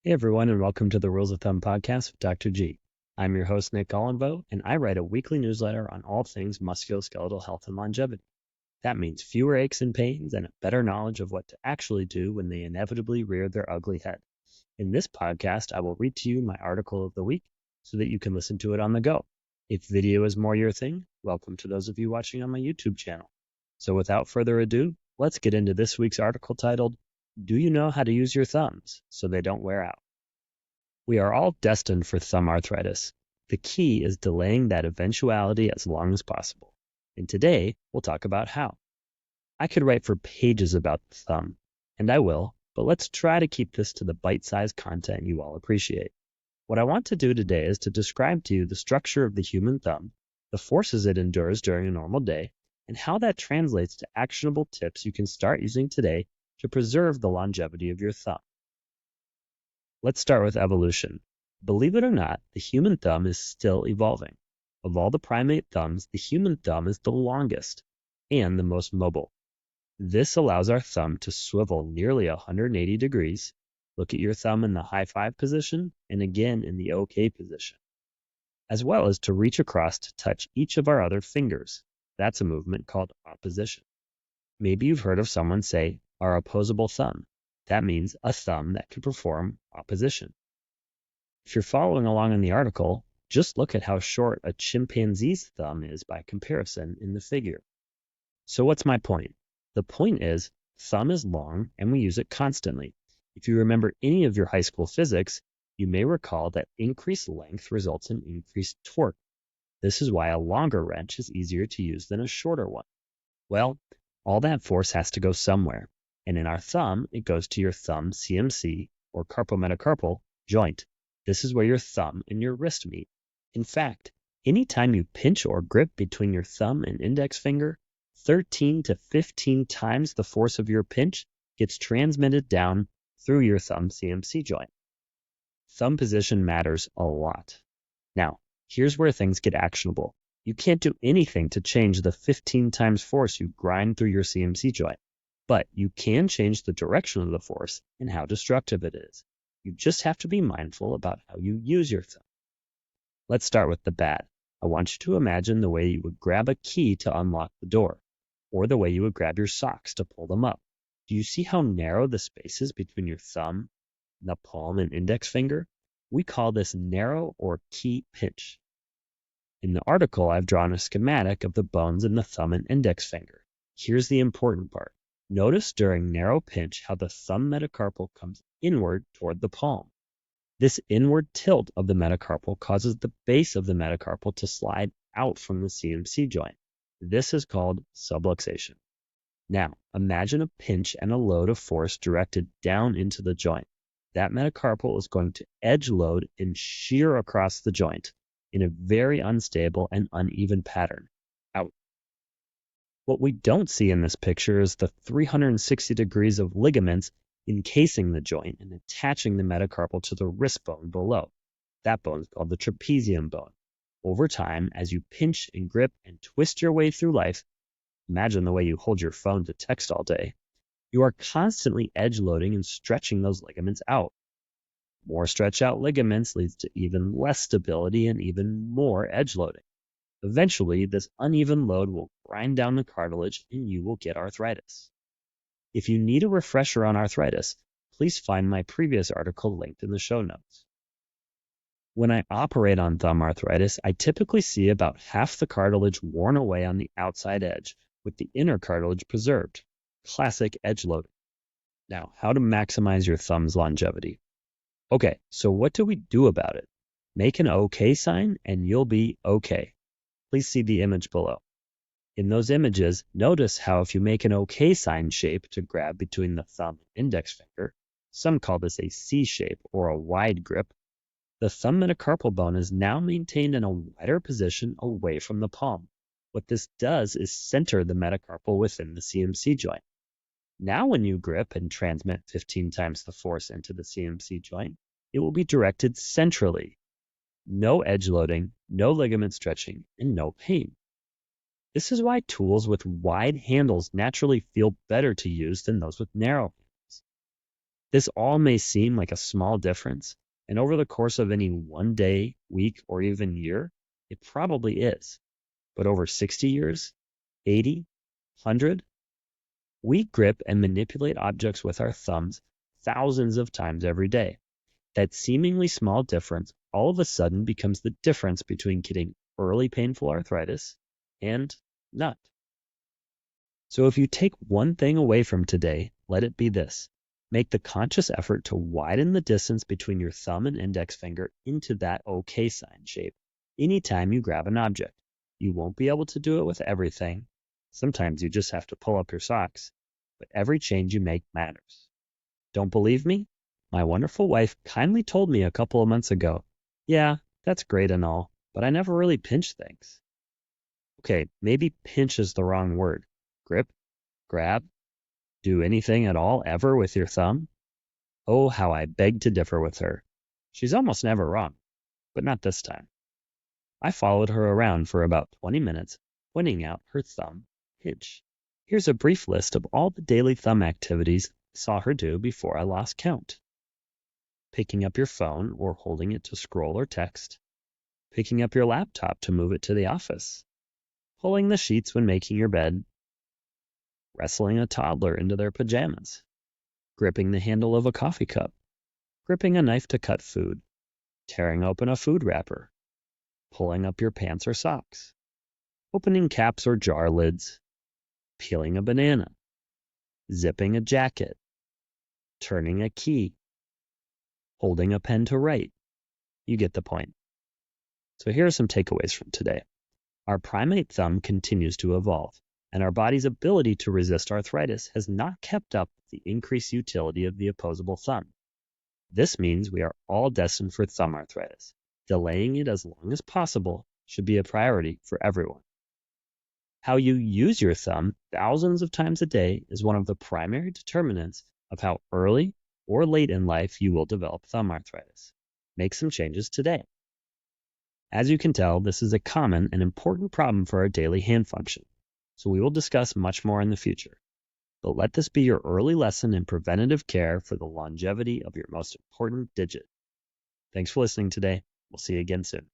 Hey everyone, and welcome to the Rules of Thumb podcast with Dr. G. I'm your host, Nick Golinvaux, and I write a weekly newsletter on all things musculoskeletal health and longevity. That means fewer aches and pains and a better knowledge of what to actually do when they inevitably rear their ugly head. In this podcast, I will read to you my article of the week so that you can listen to it on the go. If video is more your thing, welcome to those of you watching on my YouTube channel. So without further ado, let's get into this week's article titled, Do You Know How to Use Your Thumbs So They Don't Wear Out? We are all destined for thumb arthritis. The key is delaying that eventuality as long as possible. And today, we'll talk about how. I could write for pages about the thumb, and I will, but let's try to keep this to the bite-sized content you all appreciate. What I want to do today is to describe to you the structure of the human thumb, the forces it endures during a normal day, and how that translates to actionable tips you can start using today to preserve the longevity of your thumb. Let's start with evolution. Believe it or not, the human thumb is still evolving. Of all the primate thumbs, the human thumb is the longest and the most mobile. This allows our thumb to swivel nearly 180 degrees. Look at your thumb in the high five position and again in the OK position, as well as to reach across to touch each of our other fingers. That's a movement called opposition. Maybe you've heard of someone say, our opposable thumb. That means a thumb that can perform opposition. If you're following along in the article, just look at how short a chimpanzee's thumb is by comparison in the figure. So what's my point? The point is, thumb is long and we use it constantly. If you remember any of your high school physics, you may recall that increased length results in increased torque. This is why a longer wrench is easier to use than a shorter one. Well, all that force has to go somewhere. And in our thumb, it goes to your thumb CMC, or carpometacarpal, joint. This is where your thumb and your wrist meet. In fact, anytime you pinch or grip between your thumb and index finger, 13 to 15 times the force of your pinch gets transmitted down through your thumb CMC joint. Thumb position matters a lot. Now, here's where things get actionable. You can't do anything to change the 15 times force you grind through your CMC joint. But you can change the direction of the force and how destructive it is. You just have to be mindful about how you use your thumb. Let's start with the bad. I want you to imagine the way you would grab a key to unlock the door, or the way you would grab your socks to pull them up. Do you see how narrow the space is between your thumb, the palm, and index finger? We call this narrow or key pinch. In the article, I've drawn a schematic of the bones in the thumb and index finger. Here's the important part. Notice during narrow pinch how the thumb metacarpal comes inward toward the palm. This inward tilt of the metacarpal causes the base of the metacarpal to slide out from the CMC joint. This is called subluxation. Now, imagine a pinch and a load of force directed down into the joint. That metacarpal is going to edge load and shear across the joint in a very unstable and uneven pattern. Out. What we don't see in this picture is the 360 degrees of ligaments encasing the joint and attaching the metacarpal to the wrist bone below. That bone is called the trapezium bone. Over time, as you pinch and grip and twist your way through life, imagine the way you hold your phone to text all day, you are constantly edge loading and stretching those ligaments out. More stretch out ligaments leads to even less stability and even more edge loading. Eventually, this uneven load will grind down the cartilage and you will get arthritis. If you need a refresher on arthritis, please find my previous article linked in the show notes. When I operate on thumb arthritis, I typically see about half the cartilage worn away on the outside edge, with the inner cartilage preserved. Classic edge loading. Now, how to maximize your thumb's longevity. Okay, so what do we do about it? Make an OK sign and you'll be okay. Please see the image below. In those images, notice how if you make an OK sign shape to grab between the thumb and index finger, some call this a C shape or a wide grip, the thumb metacarpal bone is now maintained in a wider position away from the palm. What this does is center the metacarpal within the CMC joint. Now when you grip and transmit 15 times the force into the CMC joint, it will be directed centrally. No edge loading, no ligament stretching, and no pain. This is why tools with wide handles naturally feel better to use than those with narrow handles. This all may seem like a small difference, and over the course of any one day, week, or even year, it probably is. But over 60 years, 80, 100, we grip and manipulate objects with our thumbs thousands of times every day. That seemingly small difference all of a sudden becomes the difference between getting early painful arthritis and not. So if you take one thing away from today, let it be this. Make the conscious effort to widen the distance between your thumb and index finger into that OK sign shape anytime you grab an object. You won't be able to do it with everything. Sometimes you just have to pull up your socks, but every change you make matters. Don't believe me? My wonderful wife kindly told me a couple of months ago, yeah, that's great and all, but I never really pinch things. Okay, maybe pinch is the wrong word. Grip, grab, do anything at all ever with your thumb? Oh, how I beg to differ with her. She's almost never wrong, but not this time. I followed her around for about 20 minutes, pointing out her thumb hitch. Here's a brief list of all the daily thumb activities I saw her do before I lost count. Picking up your phone or holding it to scroll or text. Picking up your laptop to move it to the office. Pulling the sheets when making your bed. Wrestling a toddler into their pajamas. Gripping the handle of a coffee cup. Gripping a knife to cut food. Tearing open a food wrapper. Pulling up your pants or socks. Opening caps or jar lids. Peeling a banana. Zipping a jacket. Turning a key. Holding a pen to write. You get the point. So here are some takeaways from today. Our primate thumb continues to evolve, and our body's ability to resist arthritis has not kept up with the increased utility of the opposable thumb. This means we are all destined for thumb arthritis. Delaying it as long as possible should be a priority for everyone. How you use your thumb thousands of times a day is one of the primary determinants of how early or late in life you will develop thumb arthritis. Make some changes today. As you can tell, this is a common and important problem for our daily hand function, so we will discuss much more in the future. But let this be your early lesson in preventative care for the longevity of your most important digit. Thanks for listening today. We'll see you again soon.